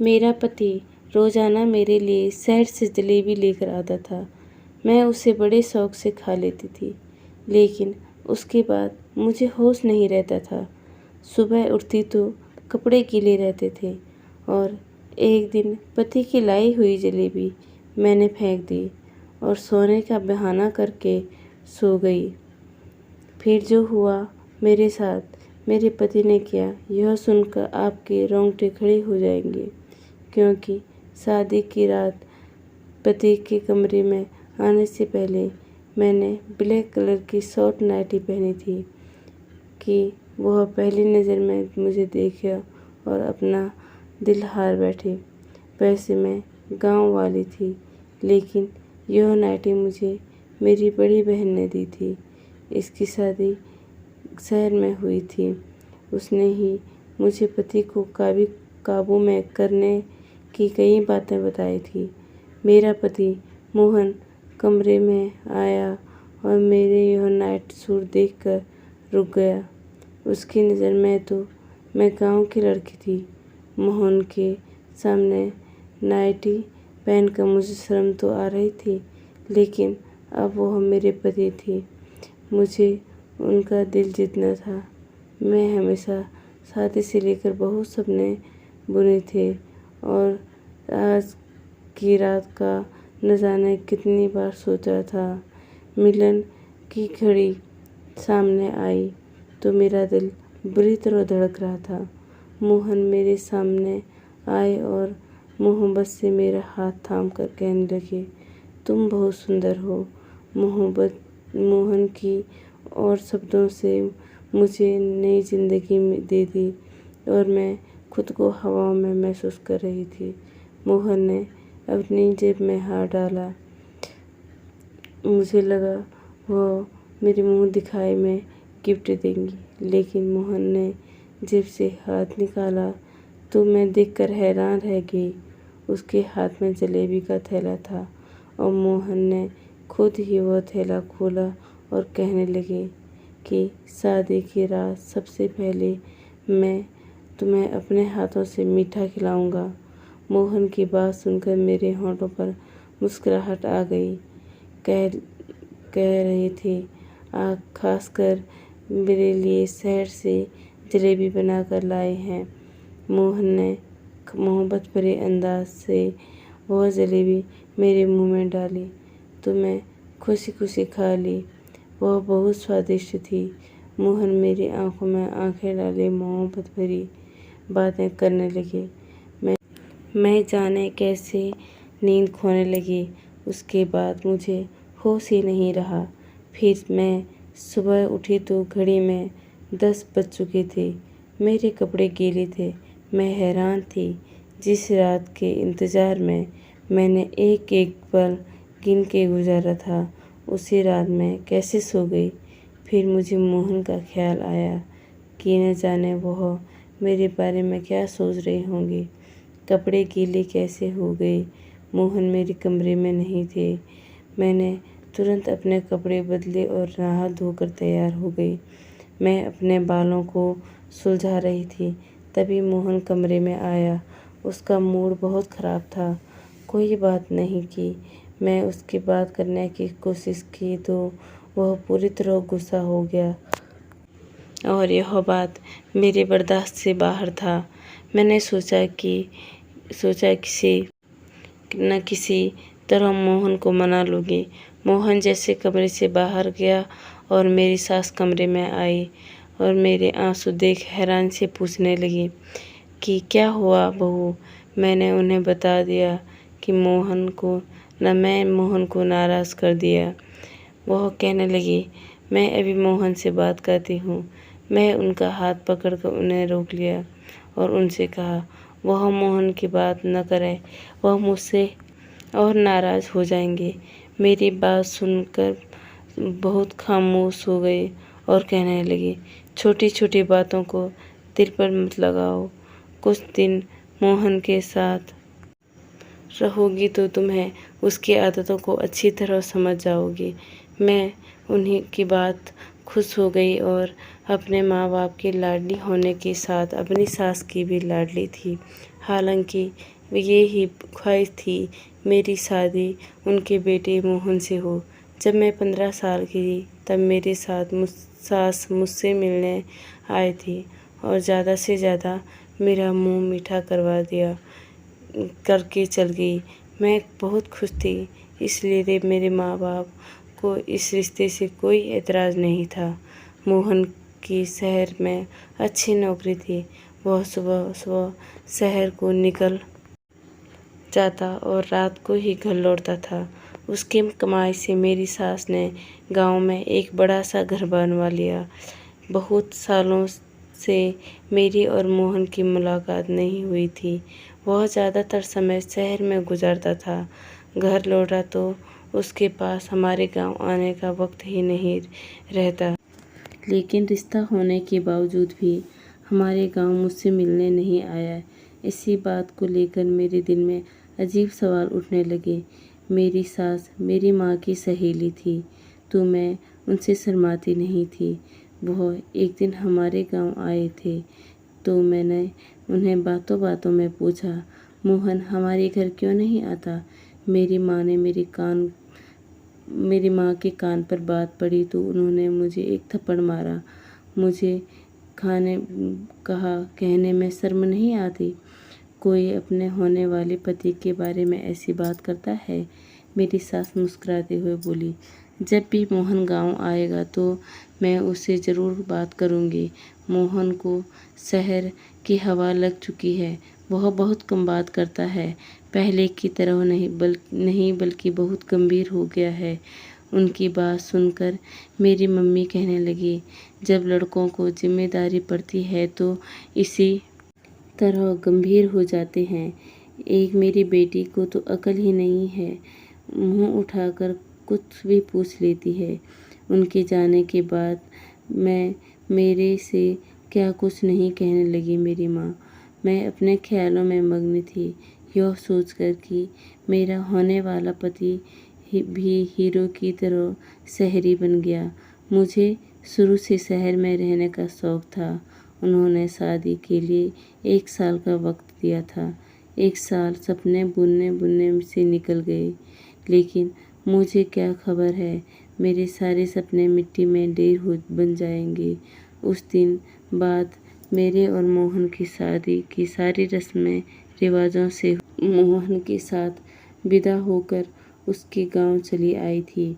मेरा पति रोज़ाना मेरे लिए शहर से जलेबी लेकर आता था। मैं उसे बड़े शौक से खा लेती थी, लेकिन उसके बाद मुझे होश नहीं रहता था। सुबह उठती तो कपड़े गीले रहते थे और एक दिन पति की लाई हुई जलेबी मैंने फेंक दी और सोने का बहाना करके सो गई। फिर जो हुआ मेरे साथ, मेरे पति ने किया, यह सुनकर आपके रोंगटे खड़े हो जाएंगे, क्योंकि शादी की रात पति के कमरे में आने से पहले मैंने ब्लैक कलर की शॉर्ट नाइटी पहनी थी कि वह पहली नज़र में मुझे देखे और अपना दिल हार बैठे। वैसे मैं गांव वाली थी, लेकिन यह नाइटी मुझे मेरी बड़ी बहन ने दी थी। इसकी शादी शहर में हुई थी। उसने ही मुझे पति को काबू में करने की कई बातें बताई थी। मेरा पति मोहन कमरे में आया और मेरे यह नाइट सूट देखकर रुक गया। उसकी नज़र में तो मैं गांव की लड़की थी। मोहन के सामने नाइटी पहनकर मुझे शर्म तो आ रही थी, लेकिन अब वह मेरे पति थे। मुझे उनका दिल जीतना था। मैं हमेशा शादी से लेकर बहुत सपने बुने थे और आज की रात का न जाने कितनी बार सोचा था। मिलन की घड़ी सामने आई तो मेरा दिल बुरी तरह धड़क रहा था। मोहन मेरे सामने आए और मोहब्बत से मेरा हाथ थाम कर कहने लगे, तुम बहुत सुंदर हो। मोहन की और शब्दों से मुझे नई जिंदगी दे दी और मैं खुद को हवाओं में महसूस कर रही थी। मोहन ने अपनी जेब में हाथ डाला। मुझे लगा वह मेरे मुंह दिखाई में गिफ्ट देंगी, लेकिन मोहन ने जेब से हाथ निकाला तो मैं देखकर हैरान रह गई। उसके हाथ में जलेबी का थैला था और मोहन ने खुद ही वह थैला खोला और कहने लगे कि शादी की रात सबसे पहले मैं तुम्हें अपने हाथों से मीठा खिलाऊंगा। मोहन की बात सुनकर मेरे होंठों पर मुस्कुराहट आ गई। कह रहे थे, खासकर मेरे लिए शहर से जलेबी बनाकर लाए हैं। मोहन ने मोहब्बत भरे अंदाज से वह जलेबी मेरे मुंह में डाली तो मैं खुशी खुशी खा ली। वह बहुत स्वादिष्ट थी। मोहन मेरी आंखों में आंखें डाले मोहब्बत भरी बातें करने लगे। मैं जाने कैसे नींद खोने लगी। उसके बाद मुझे होश ही नहीं रहा। फिर मैं सुबह उठी तो घड़ी में 10 बज चुके थे। मेरे कपड़े गीले थे। मैं हैरान थी। जिस रात के इंतज़ार में मैंने एक एक पल गिन के गुजारा था, उसी रात मैं कैसे सो गई। फिर मुझे मोहन का ख्याल आया कि न जाने वह मेरे बारे में क्या सोच रहे होंगे। कपड़े गीले कैसे हो गए। मोहन मेरे कमरे में नहीं थे। मैंने तुरंत अपने कपड़े बदले और नहा धोकर तैयार हो गई। मैं अपने बालों को सुलझा रही थी, तभी मोहन कमरे में आया। उसका मूड बहुत ख़राब था। कोई बात नहीं की। मैं उसकी बात करने की कोशिश की तो वह पूरी तरह गुस्सा हो गया और यह बात मेरे बर्दाश्त से बाहर था। मैंने सोचा किसी तरह मोहन को मना लूँगी। मोहन जैसे कमरे से बाहर गया और मेरी सास कमरे में आई और मेरे आंसू देख हैरान से पूछने लगी कि क्या हुआ बहू। मैंने उन्हें बता दिया कि मैं मोहन को नाराज़ कर दिया। वह कहने लगी, मैं अभी मोहन से बात करती हूँ। मैं उनका हाथ पकड़कर उन्हें रोक लिया और उनसे कहा, वह मोहन की बात न करें, वह मुझसे और नाराज़ हो जाएंगे। मेरी बात सुनकर बहुत खामोश हो गई और कहने लगी, छोटी छोटी बातों को दिल पर मत लगाओ। कुछ दिन मोहन के साथ रहोगी तो तुम्हें उसकी आदतों को अच्छी तरह समझ जाओगी। मैं उन्हीं की बात खुश हो गई और अपने माँ बाप के लाडली होने के साथ अपनी सास की भी लाडली थी। हालांकि ये ही ख्वाहिश थी मेरी शादी उनके बेटे मोहन से हो। जब मैं 15 साल की थी तब मेरे साथ सास मुझसे मिलने आई थी और ज़्यादा से ज़्यादा मेरा मुंह मीठा करवा दिया करके चल गई। मैं बहुत खुश थी, इसलिए मेरे माँ बाप को इस रिश्ते से कोई एतराज़ नहीं था। मोहन की शहर में अच्छी नौकरी थी। वह सुबह सुबह शहर को निकल जाता और रात को ही घर लौटता था। उसकी कमाई से मेरी सास ने गांव में एक बड़ा सा घर बनवा लिया। बहुत सालों से मेरी और मोहन की मुलाकात नहीं हुई थी। वह ज़्यादातर समय शहर में गुजारता था। घर लौटा तो उसके पास हमारे गांव आने का वक्त ही नहीं रहता। लेकिन रिश्ता होने के बावजूद भी हमारे गांव मुझसे मिलने नहीं आया। इसी बात को लेकर मेरे दिल में अजीब सवाल उठने लगे। मेरी सास मेरी माँ की सहेली थी, तो मैं उनसे शर्माती नहीं थी। वह एक दिन हमारे गांव आए थे, तो मैंने उन्हें बातों बातों में पूछा, मोहन हमारे घर क्यों नहीं आता? मेरी माँ ने मेरी माँ के कान पर बात पड़ी तो उन्होंने मुझे एक थप्पड़ मारा। मुझे कहने में शर्म नहीं आती? कोई अपने होने वाले पति के बारे में ऐसी बात करता है? मेरी सास मुस्कुराते हुए बोली, जब भी मोहन गांव आएगा तो मैं उससे ज़रूर बात करूंगी। मोहन को शहर की हवा लग चुकी है। वह बहुत कम बात करता है। पहले की तरह नहीं बल्कि बहुत गंभीर हो गया है। उनकी बात सुनकर मेरी मम्मी कहने लगी, जब लड़कों को जिम्मेदारी पड़ती है तो इसी तरह गंभीर हो जाते हैं। एक मेरी बेटी को तो अकल ही नहीं है, मुंह उठाकर कुछ भी पूछ लेती है। उनके जाने के बाद मेरे से क्या कुछ नहीं कहने लगी मेरी माँ। मैं अपने ख्यालों में मग्न थी, यह सोचकर कि मेरा होने वाला पति भी हीरो की तरह शहरी बन गया। मुझे शुरू से शहर में रहने का शौक था। उन्होंने शादी के लिए 1 साल का वक्त दिया था। 1 साल सपने बुनने से निकल गए, लेकिन मुझे क्या खबर है, मेरे सारे सपने मिट्टी में ढेर बन जाएंगे। उस दिन बाद मेरे और मोहन की शादी की सारी रस्में रिवाजों से मोहन के साथ विदा होकर उसके गांव चली आई थी।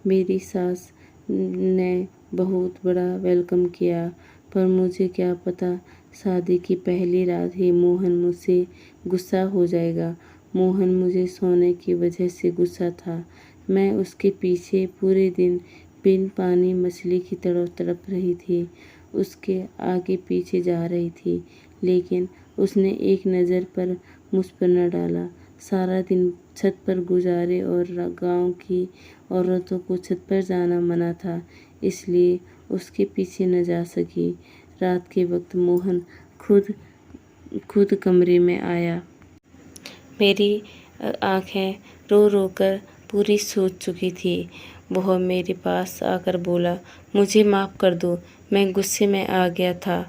मेरी सास ने बहुत बड़ा वेलकम किया, पर मुझे क्या पता शादी की पहली रात ही मोहन मुझसे गुस्सा हो जाएगा। मोहन मुझे सोने की वजह से गुस्सा था। मैं उसके पीछे पूरे दिन बिन पानी मछली की तरह तड़प रही थी, उसके आगे पीछे जा रही थी, लेकिन उसने एक नज़र पर मुझ पर न डाला। सारा दिन छत पर गुजारे और गांव की औरतों को छत पर जाना मना था, इसलिए उसके पीछे न जा सकी। रात के वक्त मोहन खुद कमरे में आया। मेरी आंखें रो रो कर पूरी सूज चुकी थी। वह मेरे पास आकर बोला, मुझे माफ़ कर दो, मैं गुस्से में आ गया था,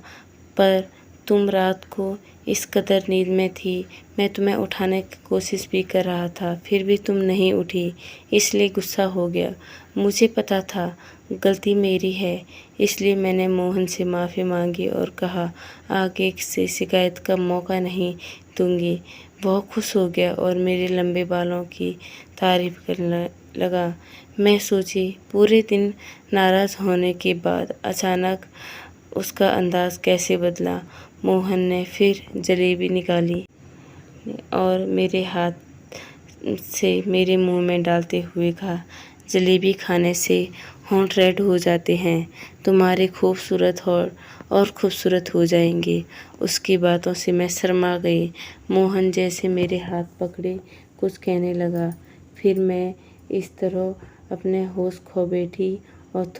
पर तुम रात को इस कदर नींद में थी। मैं तुम्हें उठाने की कोशिश भी कर रहा था, फिर भी तुम नहीं उठी, इसलिए गुस्सा हो गया। मुझे पता था गलती मेरी है, इसलिए मैंने मोहन से माफ़ी मांगी और कहा, आगे से शिकायत का मौका नहीं दूंगी। वह खुश हो गया और मेरे लंबे बालों की तारीफ करने लगा। मैं सोची, पूरे दिन नाराज़ होने के बाद अचानक उसका अंदाज कैसे बदला। मोहन ने फिर जलेबी निकाली और मेरे हाथ से मेरे मुंह में डालते हुए कहा, जलेबी खाने से होंठ रेड हो जाते हैं, तुम्हारे खूबसूरत और खूबसूरत हो जाएंगे। उसकी बातों से मैं शर्मा गई। मोहन जैसे मेरे हाथ पकड़े कुछ कहने लगा, फिर मैं इस तरह अपने होश खो बैठी और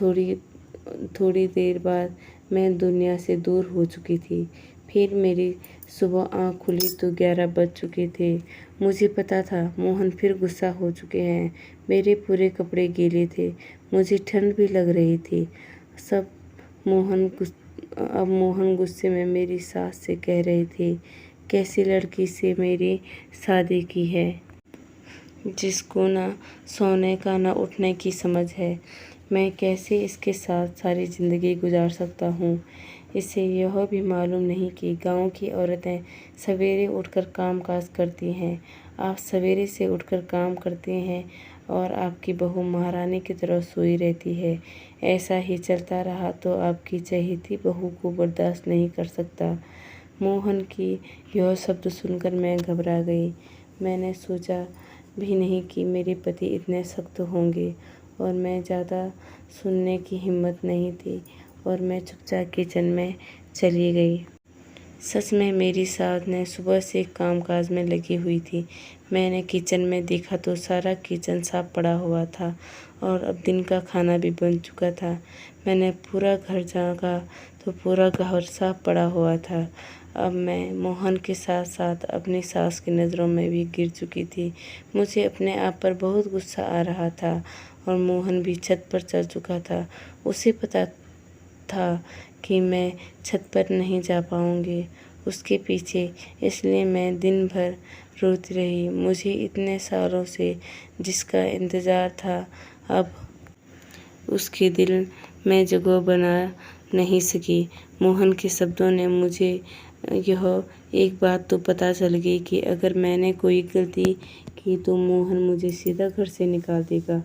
थोड़ी देर बाद मैं दुनिया से दूर हो चुकी थी। फिर मेरी सुबह आँख खुली तो 11 बज चुके थे। मुझे पता था मोहन फिर गुस्सा हो चुके हैं। मेरे पूरे कपड़े गीले थे, मुझे ठंड भी लग रही थी। सब अब मोहन गुस्से में मेरी सास से कह रहे थे, कैसी लड़की से मेरी शादी की है जिसको ना सोने का ना उठने की समझ है। मैं कैसे इसके साथ सारी ज़िंदगी गुजार सकता हूँ। इसे यह भी मालूम नहीं कि गांव की औरतें सवेरे उठकर काम काज करती हैं। आप सवेरे से उठकर काम करते हैं और आपकी बहू महारानी की तरह सोई रहती है। ऐसा ही चलता रहा तो आपकी चहेती बहू को बर्दाश्त नहीं कर सकता। मोहन की यह शब्द सुनकर मैं घबरा गई। मैंने सोचा भी नहीं कि मेरे पति इतने सख्त होंगे, और मैं ज़्यादा सुनने की हिम्मत नहीं थी और मैं चुपचाप किचन में चली गई। सच में मेरी सास ने सुबह से कामकाज में लगी हुई थी। मैंने किचन में देखा तो सारा किचन साफ पड़ा हुआ था और अब दिन का खाना भी बन चुका था। मैंने पूरा घर झाँका तो पूरा घर साफ पड़ा हुआ था। अब मैं मोहन के साथ साथ अपनी सास की नज़रों में भी गिर चुकी थी। मुझे अपने आप पर बहुत गुस्सा आ रहा था और मोहन भी छत पर चढ़ चुका था। उसे पता था कि मैं छत पर नहीं जा पाऊंगी उसके पीछे, इसलिए मैं दिन भर रोती रही। मुझे इतने सालों से जिसका इंतज़ार था, अब उसके दिल में जगह बना नहीं सकी। मोहन के शब्दों ने मुझे यह एक बात तो पता चल गई कि अगर मैंने कोई गलती की तो मोहन मुझे सीधा घर से निकाल देगा।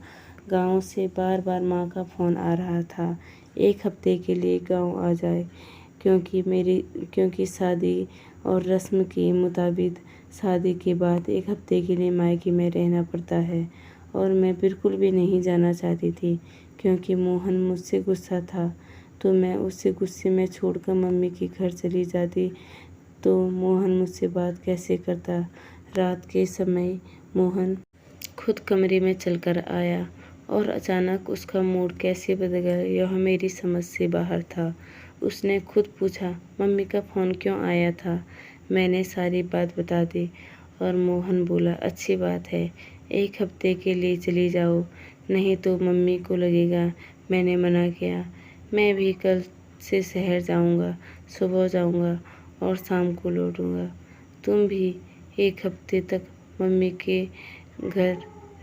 गांव से बार बार माँ का फ़ोन आ रहा था, एक हफ्ते के लिए गांव आ जाए, क्योंकि शादी और रस्म के मुताबिक शादी के बाद एक हफ्ते के लिए मायके में रहना पड़ता है। और मैं बिल्कुल भी नहीं जाना चाहती थी, क्योंकि मोहन मुझसे गुस्सा था। तो मैं उसे गुस्से में छोड़कर मम्मी के घर चली जाती तो मोहन मुझसे बात कैसे करता। रात के समय मोहन खुद कमरे में चलकर आया और अचानक उसका मूड कैसे बदल गया, यह मेरी समझ से बाहर था। उसने खुद पूछा, मम्मी का फ़ोन क्यों आया था। मैंने सारी बात बता दी और मोहन बोला, अच्छी बात है, एक हफ्ते के लिए चली जाओ, नहीं तो मम्मी को लगेगा मैंने मना किया। मैं भी कल से शहर जाऊंगा, सुबह जाऊंगा और शाम को लौटूंगा। तुम भी एक हफ्ते तक मम्मी के घर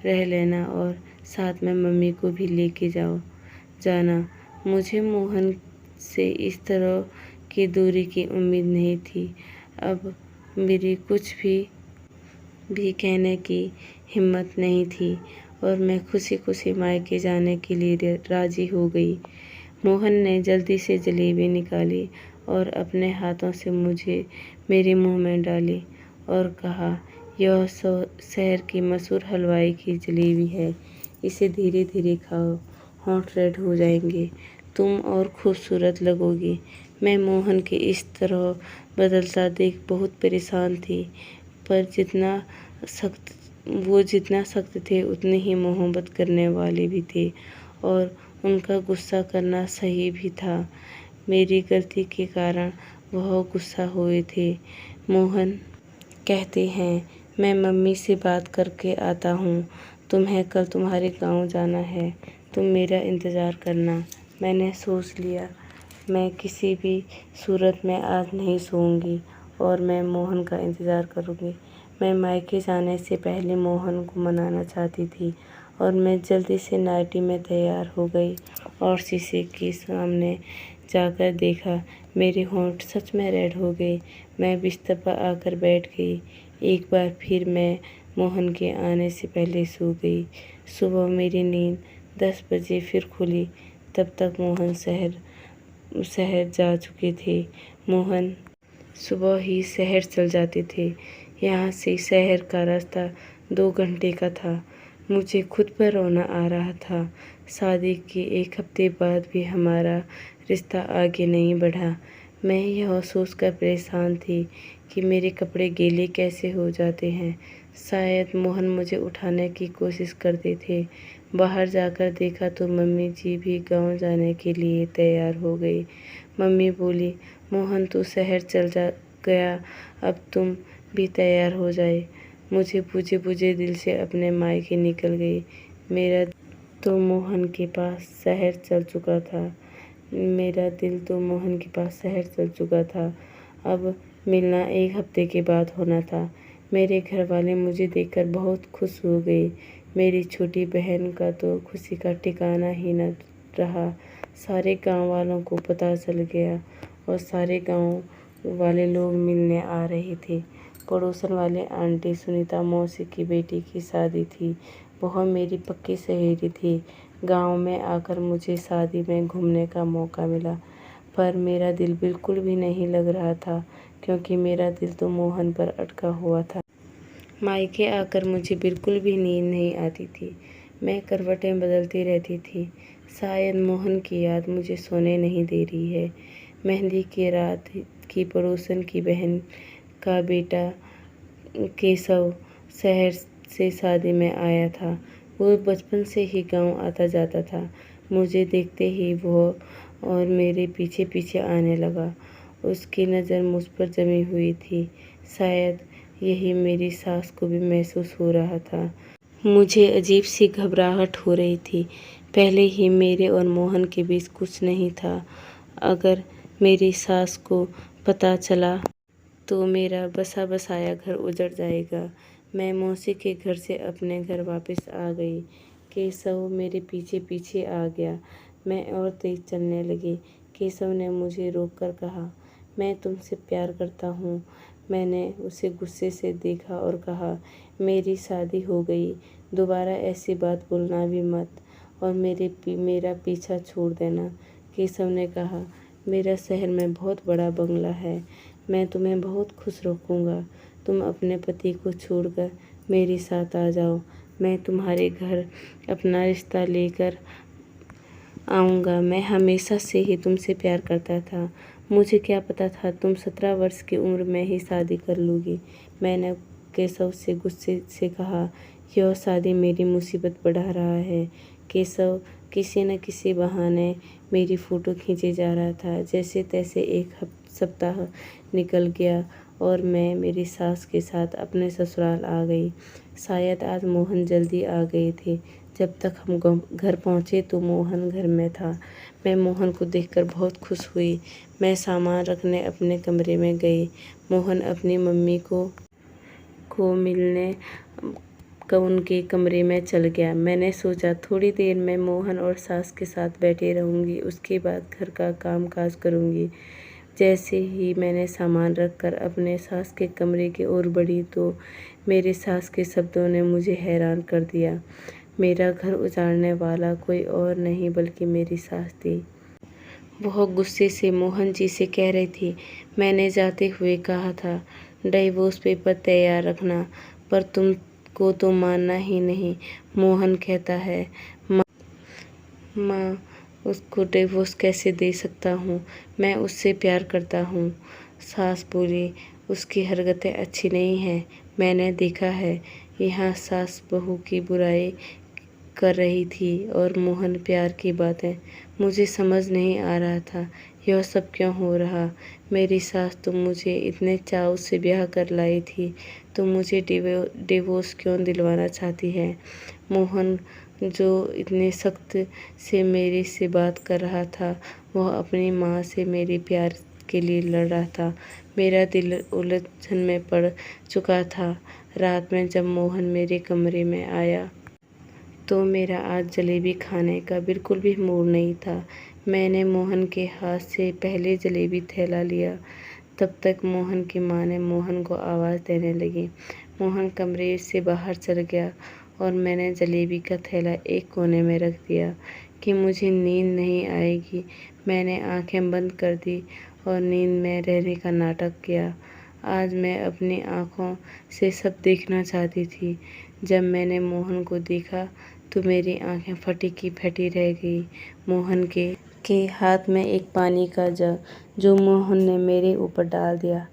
रह लेना और साथ में मम्मी को भी लेके जाना। मुझे मोहन से इस तरह की दूरी की उम्मीद नहीं थी। अब मेरी कुछ भी कहने की हिम्मत नहीं थी और मैं खुशी खुशी मायके जाने के लिए राजी हो गई। मोहन ने जल्दी से जलेबी निकाली और अपने हाथों से मुझे मेरे मुंह में डाली और कहा, यह शहर की मशहूर हलवाई की जलेबी है, इसे धीरे धीरे खाओ, होंठ रेड हो जाएंगे, तुम और खूबसूरत लगोगी। मैं मोहन के इस तरह बदलता देख बहुत परेशान थी, पर जितना सख्त थे उतने ही मोहब्बत करने वाले भी थे और उनका गुस्सा करना सही भी था। मेरी गलती के कारण वह गुस्सा हुए थे। मोहन कहते हैं, मैं मम्मी से बात करके आता हूँ, तुम्हें कल तुम्हारे गांव जाना है, तुम मेरा इंतज़ार करना। मैंने सोच लिया, मैं किसी भी सूरत में आज नहीं सोऊंगी और मैं मोहन का इंतज़ार करूँगी। मैं मायके जाने से पहले मोहन को मनाना चाहती थी और मैं जल्दी से नाइटी में तैयार हो गई और शीशे के सामने जाकर देखा, मेरे होंठ सच में रेड हो गए। मैं बिस्तर पर आकर बैठ गई। एक बार फिर मैं मोहन के आने से पहले सो गई। सुबह मेरी नींद 10 बजे फिर खुली। तब तक मोहन शहर जा चुके थे। मोहन सुबह ही शहर चल जाते थे। यहाँ से शहर का रास्ता 2 घंटे का था। मुझे खुद पर रोना आ रहा था। शादी के एक हफ्ते बाद भी हमारा रिश्ता आगे नहीं बढ़ा। मैं यह सोचकर परेशान थी कि मेरे कपड़े गीले कैसे हो जाते हैं। शायद मोहन मुझे उठाने की कोशिश करते थे। बाहर जाकर देखा तो मम्मी जी भी गांव जाने के लिए तैयार हो गई। मम्मी बोली, मोहन तू शहर गया, अब तुम भी तैयार हो जाए। मुझे बुझे बुझे दिल से अपने मायके निकल गई। मेरा तो मोहन के पास शहर चल चुका था। मेरा दिल तो मोहन के पास शहर चल चुका था। अब मिलना 1 हफ्ते के बाद होना था। मेरे घर वाले मुझे देखकर बहुत खुश हो गए। मेरी छोटी बहन का तो खुशी का ठिकाना ही न रहा। सारे गांव वालों को पता चल गया और सारे गांव वाले लोग मिलने आ रहे थे। पड़ोसन वाले आंटी सुनीता मौसी की बेटी की शादी थी। वह मेरी पक्की सहेली थी। गांव में आकर मुझे शादी में घूमने का मौका मिला, पर मेरा दिल बिल्कुल भी नहीं लग रहा था, क्योंकि मेरा दिल तो मोहन पर अटका हुआ था। मायके आकर मुझे बिल्कुल भी नींद नहीं आती थी। मैं करवटें बदलती रहती थी। शायद मोहन की याद मुझे सोने नहीं दे रही है। मेहंदी की रात की पड़ोसन की बहन का बेटा केशव शहर से शादी में आया था। वो बचपन से ही गांव आता जाता था। मुझे देखते ही वो और मेरे पीछे पीछे आने लगा। उसकी नज़र मुझ पर जमी हुई थी। शायद यही मेरी सास को भी महसूस हो रहा था। मुझे अजीब सी घबराहट हो रही थी। पहले ही मेरे और मोहन के बीच कुछ नहीं था। अगर मेरी सास को पता चला तो मेरा बसा बसाया घर उजड़ जाएगा। मैं मौसी के घर से अपने घर वापस आ गई। केशव मेरे पीछे पीछे आ गया। मैं और तेज चलने लगी। केशव ने मुझे रोककर कहा, मैं तुमसे प्यार करता हूँ। मैंने उसे गुस्से से देखा और कहा, मेरी शादी हो गई, दोबारा ऐसी बात बोलना भी मत और मेरा पीछा छोड़ देना। केशव ने कहा, मेरा शहर में बहुत बड़ा बंगला है, मैं तुम्हें बहुत खुश रखूँगा। तुम अपने पति को छोड़कर मेरे साथ आ जाओ। मैं तुम्हारे घर अपना रिश्ता लेकर आऊँगा। मैं हमेशा से ही तुमसे प्यार करता था। मुझे क्या पता था तुम 17 वर्ष की उम्र में ही शादी कर लोगी। मैंने केशव से गुस्से से कहा, यह शादी मेरी मुसीबत बढ़ा रहा है। केशव किसी न किसी बहाने मेरी फ़ोटो खींचे जा रहा था। जैसे तैसे एक सप्ताह निकल गया और मैं मेरी सास के साथ अपने ससुराल आ गई। शायद आज मोहन जल्दी आ गए थे। जब तक हम घर पहुँचे तो मोहन घर में था। मैं मोहन को देखकर बहुत खुश हुई। मैं सामान रखने अपने कमरे में गई। मोहन अपनी मम्मी को मिलने उनके कमरे में चल गया। मैंने सोचा थोड़ी देर में मोहन और सास के साथ बैठे रहूँगी, उसके बाद घर का काम काज करूँगी। जैसे ही मैंने सामान रखकर अपने सास के कमरे की ओर बढ़ी तो मेरे सास के शब्दों ने मुझे हैरान कर दिया। मेरा घर उजाड़ने वाला कोई और नहीं बल्कि मेरी सास थी। वह गुस्से से मोहन जी से कह रही थी, मैंने जाते हुए कहा था डिवोर्स पेपर तैयार रखना, पर तुमको तो मानना ही नहीं। मोहन कहता है, माँ उसको डिवोर्स कैसे दे सकता हूँ, मैं उससे प्यार करता हूँ। सास बोली, उसकी हरकतें अच्छी नहीं हैं, मैंने देखा है। यहाँ सास बहू की बुराई कर रही थी और मोहन प्यार की बातें। मुझे समझ नहीं आ रहा था यह सब क्यों हो रहा। मेरी सास तो मुझे इतने चाव से ब्याह कर लाई थी, तो मुझे डिवोर्स क्यों दिलवाना चाहती है। मोहन जो इतने सख्त से मेरे से बात कर रहा था, वह अपनी माँ से मेरे प्यार के लिए लड़ रहा था। मेरा दिल उलझन में पड़ चुका था। रात में जब मोहन मेरे कमरे में आया तो मेरा आज जलेबी खाने का बिल्कुल भी मूड नहीं था। मैंने मोहन के हाथ से पहले जलेबी थैला लिया। तब तक मोहन की माँ ने मोहन को आवाज़ देने लगी। मोहन कमरे से बाहर चल गया और मैंने जलेबी का थैला एक कोने में रख दिया कि मुझे नींद नहीं आएगी। मैंने आंखें बंद कर दी और नींद में रहने का नाटक किया। आज मैं अपनी आँखों से सब देखना चाहती थी। जब मैंने मोहन को देखा तो मेरी आंखें फटी की फटी रह गई। मोहन के हाथ में एक पानी का जग जो मोहन ने मेरे ऊपर डाल दिया,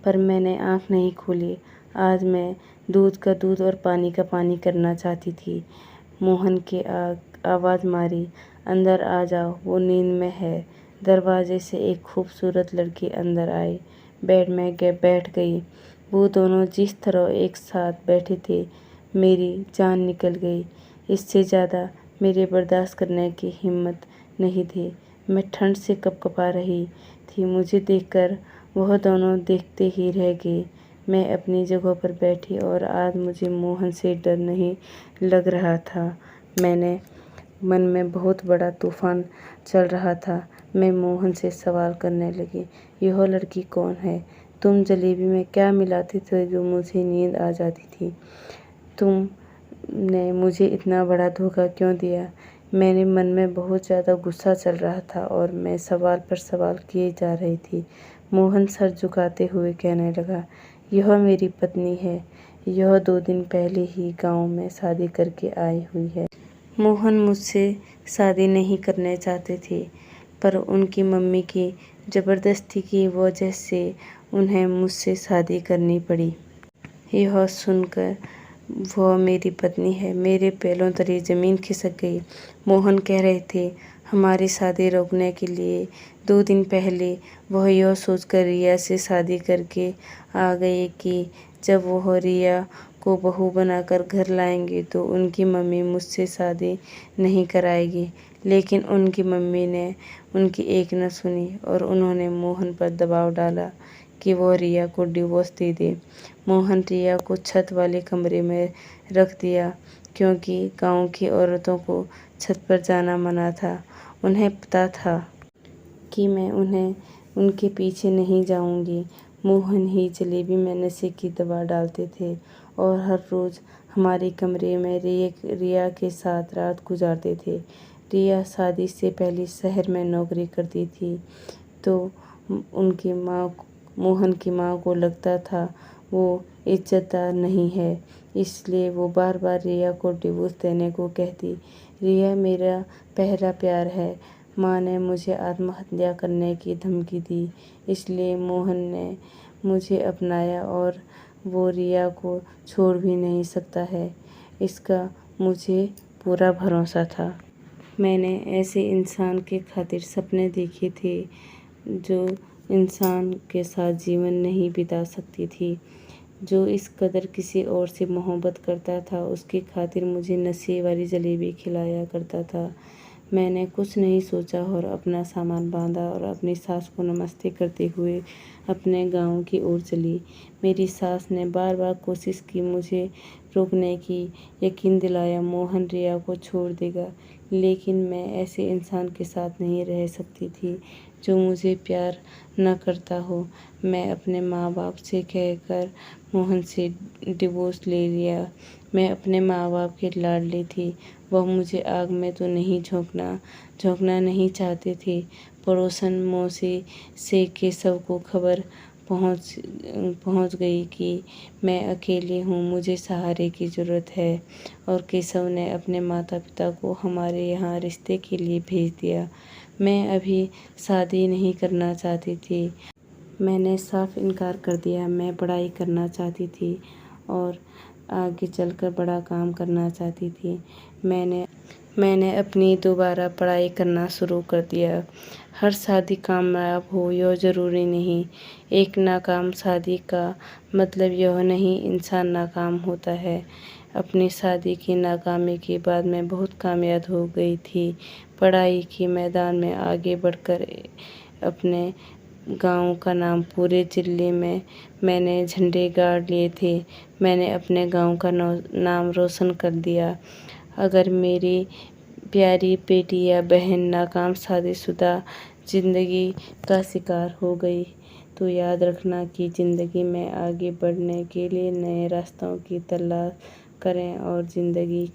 पर मैंने आंख नहीं खोली। आज मैं दूध का दूध और पानी का पानी करना चाहती थी। मोहन के आवाज़ मारी, अंदर आ जाओ, वो नींद में है। दरवाजे से एक खूबसूरत लड़की अंदर आई, बेड में बैठ गई। वो दोनों जिस तरह एक साथ बैठे थे, मेरी जान निकल गई। इससे ज़्यादा मेरे बर्दाश्त करने की हिम्मत नहीं थी। मैं ठंड से कँपकँपा रही थी। मुझे देखकर वह दोनों देखते ही रह गए। मैं अपनी जगह पर बैठी और आज मुझे मोहन से डर नहीं लग रहा था। मैंने मन में बहुत बड़ा तूफान चल रहा था। मैं मोहन से सवाल करने लगी, यह लड़की कौन है? तुम जलेबी में क्या मिलाते थे जो मुझे नींद आ जाती थी? तुमने मुझे इतना बड़ा धोखा क्यों दिया? मेरे मन में बहुत ज़्यादा गुस्सा चल रहा था और मैं सवाल पर सवाल किए जा रही थी। मोहन सर झुकाते हुए कहने लगा, यह मेरी पत्नी है। यह 2 दिन पहले ही गांव में शादी करके आई हुई है। मोहन मुझसे शादी नहीं करने चाहते थे, पर उनकी मम्मी की ज़बरदस्ती की वजह से उन्हें मुझसे शादी करनी पड़ी। यह सुनकर वह मेरी पत्नी है, मेरे पैरों तले ज़मीन खिसक गई। मोहन कह रहे थे, हमारी शादी रोकने के लिए 2 दिन पहले वह यह सोचकर रिया से शादी करके आ गए कि जब वह रिया को बहू बनाकर घर लाएंगे तो उनकी मम्मी मुझसे शादी नहीं कराएगी। लेकिन उनकी मम्मी ने उनकी एक न सुनी और उन्होंने मोहन पर दबाव डाला कि वह रिया को डिवोर्स दे दे। मोहन रिया को छत वाले कमरे में रख दिया क्योंकि गांव की औरतों को छत पर जाना मना था। उन्हें पता था कि मैं उनके पीछे नहीं जाऊंगी। मोहन ही जलेबी में नशे की दवा डालते थे और हर रोज़ हमारे कमरे में रिया के साथ रात गुजारते थे। रिया शादी से पहले शहर में नौकरी करती थी, तो मोहन की माँ को लगता था वो इज्जतदार नहीं है, इसलिए वो बार बार रिया को डिवोर्स देने को कहती। रिया मेरा पहला प्यार है। माँ ने मुझे आत्महत्या करने की धमकी दी, इसलिए मोहन ने मुझे अपनाया और वो रिया को छोड़ भी नहीं सकता है, इसका मुझे पूरा भरोसा था। मैंने ऐसे इंसान के खातिर सपने देखे थे जो इंसान के साथ जीवन नहीं बिता सकती थी। जो इस कदर किसी और से मोहब्बत करता था, उसके खातिर मुझे नशे वाली जलेबी खिलाया करता था। मैंने कुछ नहीं सोचा और अपना सामान बांधा और अपनी सास को नमस्ते करते हुए अपने गांव की ओर चली। मेरी सास ने बार बार कोशिश की मुझे रोकने की, यकीन दिलाया मोहन रिया को छोड़ देगा, लेकिन मैं ऐसे इंसान के साथ नहीं रह सकती थी जो मुझे प्यार न करता हो। मैं अपने माँ बाप से कहकर मोहन से डिवोर्स ले लिया। मैं अपने माँ बाप की लाडली थी। वह मुझे आग में तो नहीं झोंकना नहीं चाहते थे। पड़ोसन मौसी से केशव को खबर पहुंच गई कि मैं अकेली हूँ, मुझे सहारे की ज़रूरत है, और केशव ने अपने माता पिता को हमारे यहाँ रिश्ते के लिए भेज दिया। मैं अभी शादी नहीं करना चाहती थी। मैंने साफ इनकार कर दिया। मैं पढ़ाई करना चाहती थी और आगे चलकर बड़ा काम करना चाहती थी। मैंने अपनी दोबारा पढ़ाई करना शुरू कर दिया। हर शादी कामयाब हो यह ज़रूरी नहीं। एक नाकाम शादी का मतलब यह नहीं इंसान नाकाम होता है। अपनी शादी की नाकामी के बाद मैं बहुत कामयाब हो गई थी। पढ़ाई के मैदान में आगे बढ़कर अपने गांव का नाम पूरे जिले में मैंने झंडे गाड़ लिए थे। मैंने अपने गांव का नाम रोशन कर दिया। अगर मेरी प्यारी बेटी या बहन नाकाम शादीशुदा ज़िंदगी का शिकार हो गई तो याद रखना कि ज़िंदगी में आगे बढ़ने के लिए नए रास्तों की तलाश करें और ज़िंदगी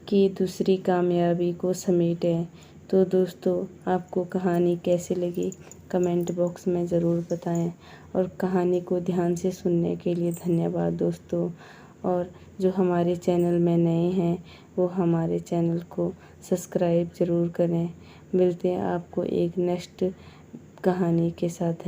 की दूसरी कामयाबी को समेटें। तो दोस्तों, आपको कहानी कैसी लगी कमेंट बॉक्स में ज़रूर बताएं और कहानी को ध्यान से सुनने के लिए धन्यवाद दोस्तों। और जो हमारे चैनल में नए हैं वो हमारे चैनल को सब्सक्राइब ज़रूर करें। मिलते हैं आपको एक नेक्स्ट कहानी के साथ।